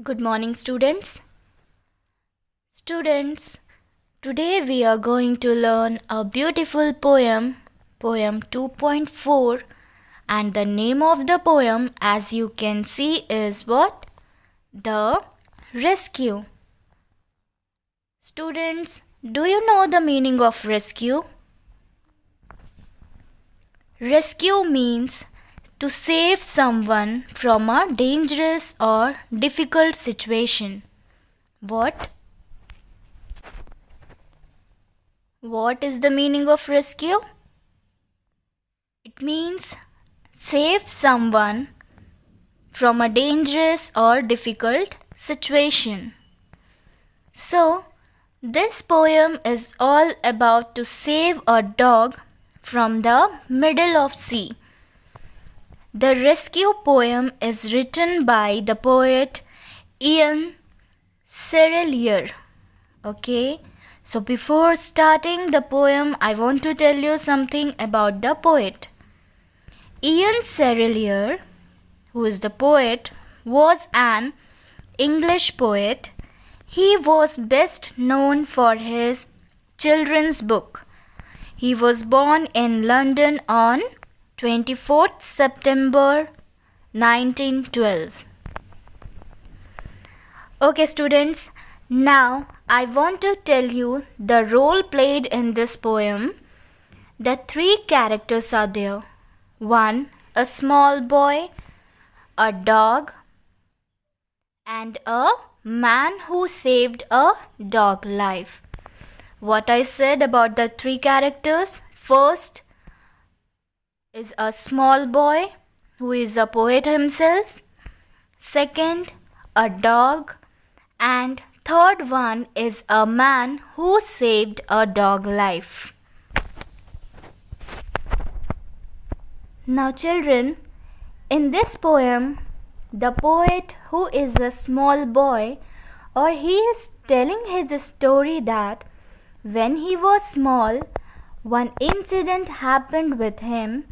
Good morning, students. Today we are going to learn a beautiful poem, poem 2.4, and the name of the poem, as you can see, is what? The Rescue. Students, do you know the meaning of rescue? Rescue means to save someone from a dangerous or difficult situation. What is the meaning of rescue? It means save someone from a dangerous or difficult situation. So, this poem is all about to save a dog from the middle of sea. The rescue poem is written by the poet Ian Serrelier. Okay, so before starting the poem, I want to tell you something about the poet. Ian Serrelier, who is the poet, was an English poet. He was best known for his children's book. He was born in London on 24th September 1912. Okay, students, now I want to tell you the role played in this poem. The three characters are there. One, a small boy, a dog, and a man who saved a dog life. What I said about the three characters: first is a small boy who is a poet himself, second a dog, and third one is a man who saved a dog life. Now children, in this poem, the poet, who is a small boy, or he is telling his story that when he was small, one incident happened with him,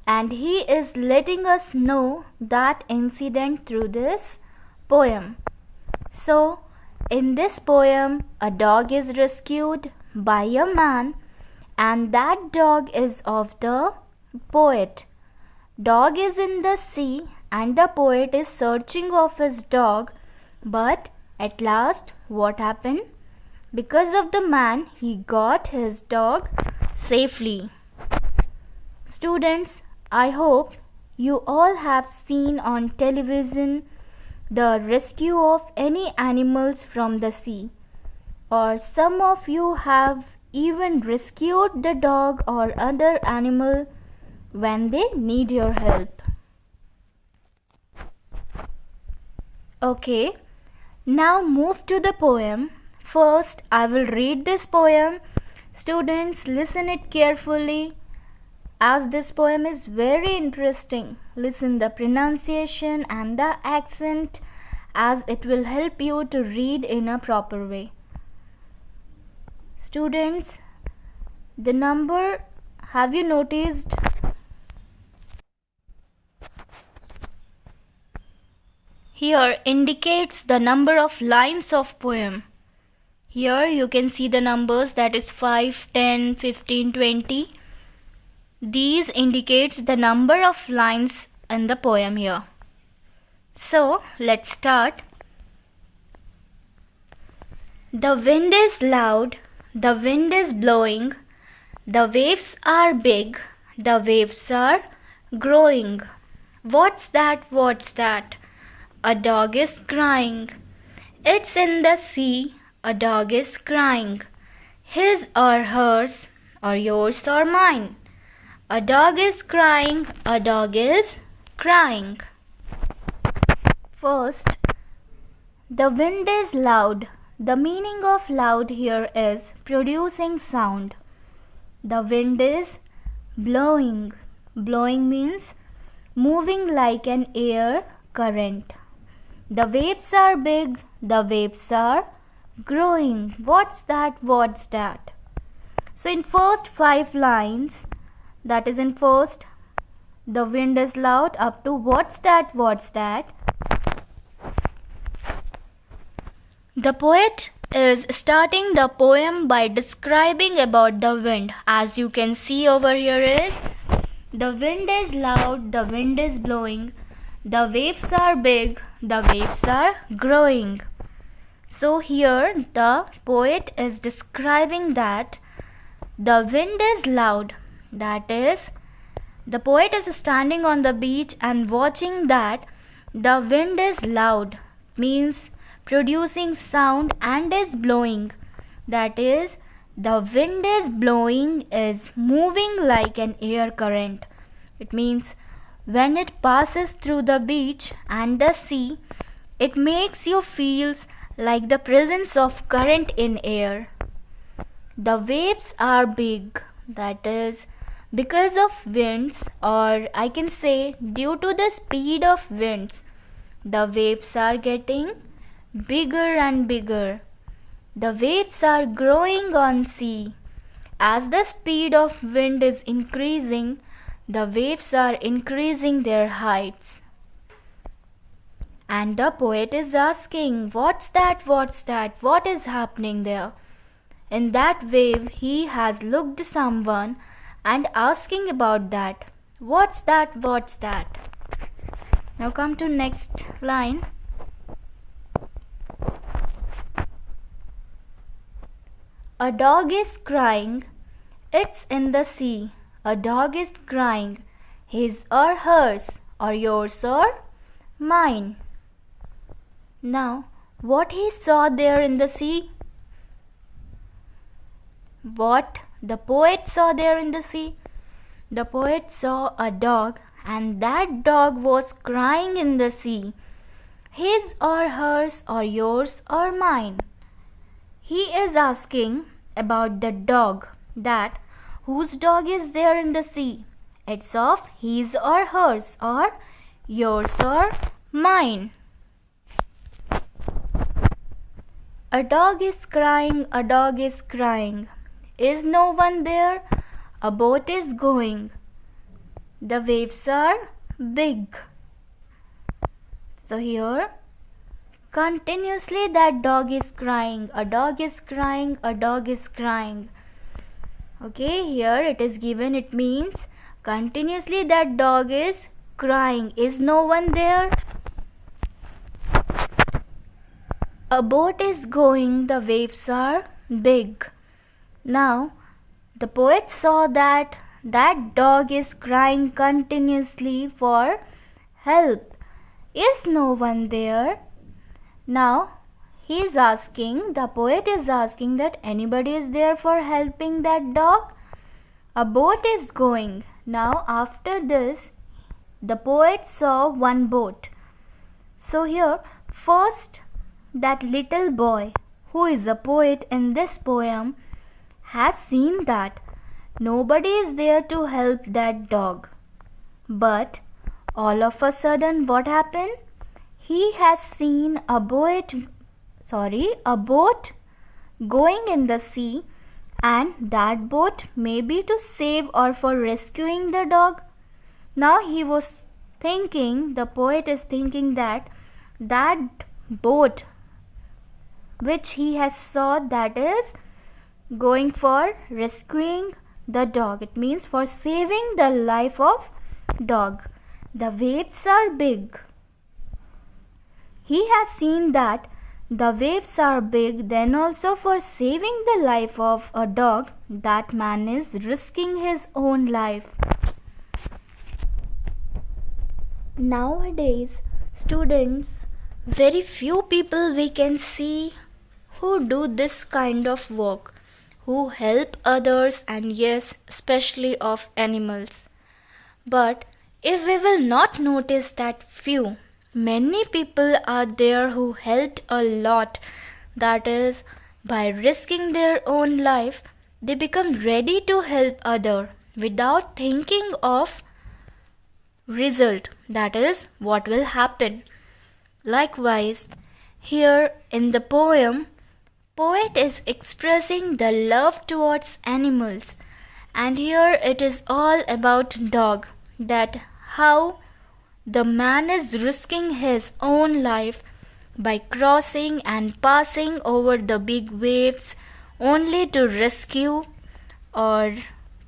and he is letting us know that incident through this poem. So, in this poem, a dog is rescued by a man, and that dog is of the poet. Dog is in the sea, and the poet is searching of his dog, but at last, what happened? Because of the man, he got his dog safely. Students, I hope you all have seen on television the rescue of any animals from the sea, or some of you have even rescued the dog or other animal when they need your help. Okay, now move to the poem. First, I will read this poem. Students, listen it carefully, as this poem is very interesting. Listen the pronunciation and the accent, as it will help you to read in a proper way. Students, the number, have you noticed? Here indicates the number of lines of poem. Here you can see the numbers, that is 5, 10, 15, 20. These indicates the number of lines in the poem here. So let's start. The wind is loud, the wind is blowing, the waves are big, the waves are growing. What's that? What's that? A dog is crying. It's in the sea, a dog is crying. His or hers, or yours or mine. A dog is crying, a dog is crying. First, the wind is loud. The meaning of loud here is producing sound. The wind is blowing. Blowing means moving like an air current. The waves are big, the waves are growing. What's that? What's that? So in first 5 lines, that is in first, the wind is loud, up to what's that? What's that? The poet is starting the poem by describing about the wind. As you can see over here is, the wind is loud, the wind is blowing, the waves are big, the waves are growing. So here the poet is describing that the wind is loud. That is, the poet is standing on the beach and watching that the wind is loud, means producing sound, and is blowing. That is, the wind is blowing, is moving like an air current. It means when it passes through the beach and the sea, it makes you feel like the presence of current in air. The waves are big. That is, because of winds, or I can say due to the speed of winds, the waves are getting bigger and bigger. The waves are growing on sea. As the speed of wind is increasing, the waves are increasing their heights. And the poet is asking, what's that? What's that? What is happening there? In that wave, he has looked someone and asking about that. What's that? What's that? Now come to next line. A dog is crying, it's in the sea. A dog is crying, his or hers, or yours or mine. Now, what he saw there in the sea? What the poet saw there in the sea? The poet saw a dog, and that dog was crying in the sea. His or hers, or yours or mine. He is asking about the dog, that whose dog is there in the sea? It's of his or hers, or yours or mine. A dog is crying, a dog is crying. Is no one there? A boat is going. The waves are big. So here, continuously that dog is crying, a dog is crying, a dog is crying. Okay, here it is given, it means continuously that dog is crying. Is no one there? A boat is going, the waves are big. Now, the poet saw that that dog is crying continuously for help. Is no one there? Now, he is asking, the poet is asking that anybody is there for helping that dog? A boat is going. Now, after this, the poet saw one boat. So here, first, that little boy, who is a poet in this poem, has seen that nobody is there to help that dog. But all of a sudden, what happened? He has seen a boat going in the sea, and that boat may be to save or for rescuing the dog. Now he was thinking, the poet is thinking that boat which he has saw, that is going for rescuing the dog. It means for saving the life of dog. The waves are big. He has seen that the waves are big, then also for saving the life of a dog, that man is risking his own life. Nowadays, students, very few people we can see who do this kind of work, who help others, and yes, especially of animals. But if we will not notice that few, many people are there who helped a lot. That is, by risking their own life, they become ready to help other without thinking of result. That is, what will happen. Likewise, here in the poem, poet is expressing the love towards animals, and here it is all about dog, that how the man is risking his own life by crossing and passing over the big waves only to rescue or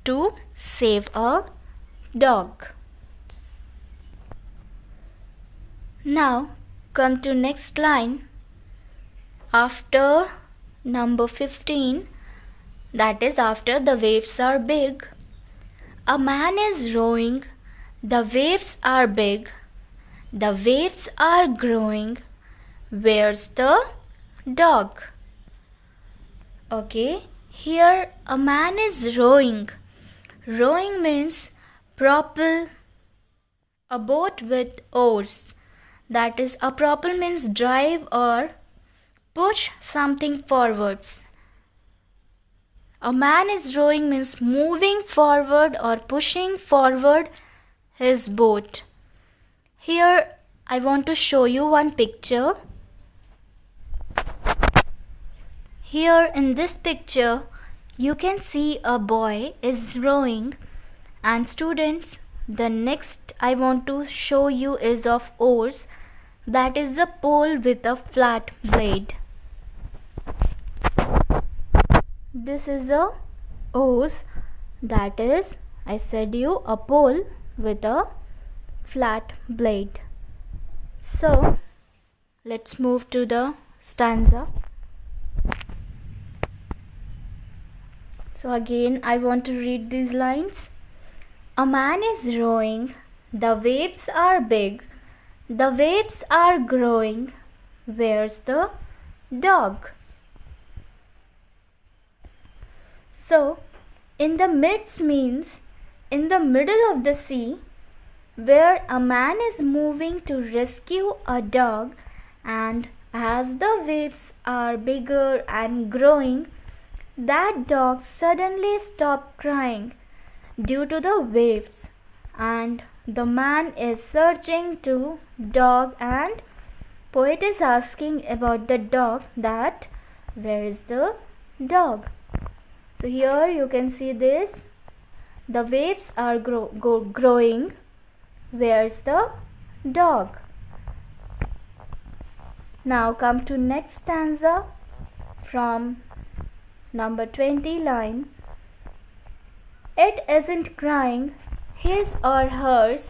to save a dog. Now come to next line. After number 15, that is after the waves are big, a man is rowing, the waves are big, the waves are growing, where's the dog? Okay, here a man is rowing. Rowing means propel a boat with oars. That is, a propel means drive or push something forwards. A man is rowing means moving forward or pushing forward his boat. Here I want to show you one picture. Here in this picture you can see a boy is rowing, and students, the next I want to show you is of oars. That is a pole with a flat blade. This is a oars, that is, I said you, a pole with a flat blade. So let's move to the stanza. So again I want to read these lines. A man is rowing, the waves are big, the waves are growing, where's the dog? So in the midst means in the middle of the sea, where a man is moving to rescue a dog, and as the waves are bigger and growing, that dog suddenly stopped crying due to the waves, and the man is searching to dog, and poet is asking about the dog, that where is the dog? So here you can see this, the waves are growing, where's the dog? Now come to next stanza from number 20 line. It isn't crying, his or hers,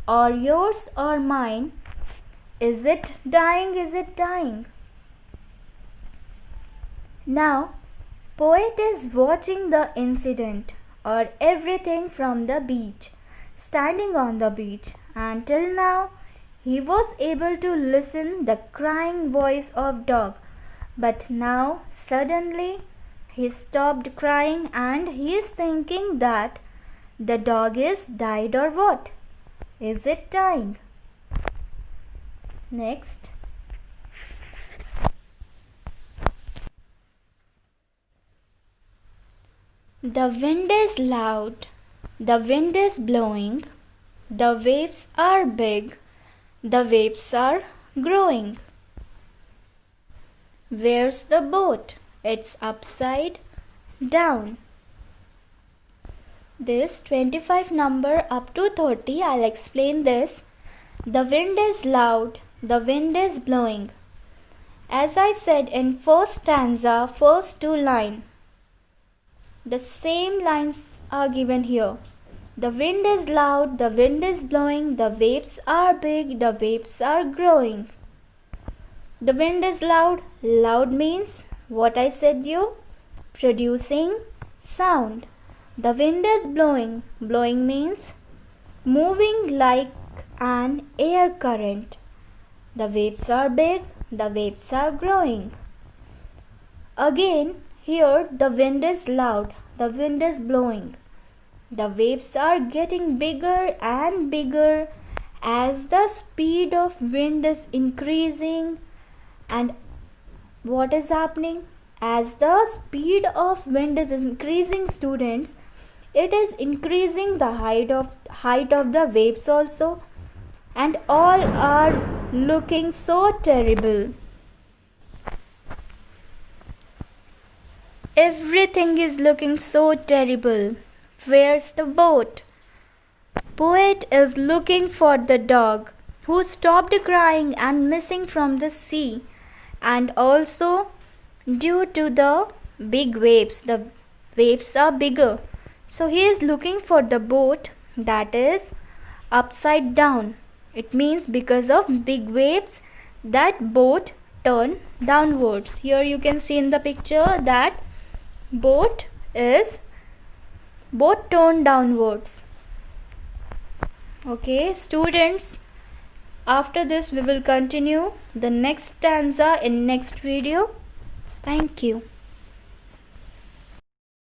or yours or mine. Is it dying? Is it dying? Now, poet is watching the incident or everything from the beach, standing on the beach, and till now he was able to listen the crying voice of dog, but now suddenly he stopped crying and he is thinking that the dog is died or what? Is it dying? Next. The wind is loud, the wind is blowing, the waves are big, the waves are growing. Where's the boat? It's upside down. This 25 number up to 30, I'll explain this. The wind is loud, the wind is blowing. As I said in first stanza, first two lines, the same lines are given here. The wind is loud, the wind is blowing, the waves are big, the waves are growing. The wind is loud. Loud means what I said you, producing sound. The wind is blowing. Blowing means moving like an air current. The waves are big, the waves are growing. Again, here the wind is loud, the wind is blowing. The waves are getting bigger and bigger as the speed of wind is increasing. And what is happening? As the speed of wind is increasing, students, it is increasing the height of the waves also, and all are looking so terrible. Everything is looking so terrible. Where's the boat? Poet is looking for the dog who stopped crying and missing from the sea, and also due to the big waves. The waves are bigger. So he is looking for the boat that is upside down. It means because of big waves that boat turned downwards. Here you can see in the picture that boat turned downwards. Okay, students, after this we will continue the next stanza in next video. Thank you.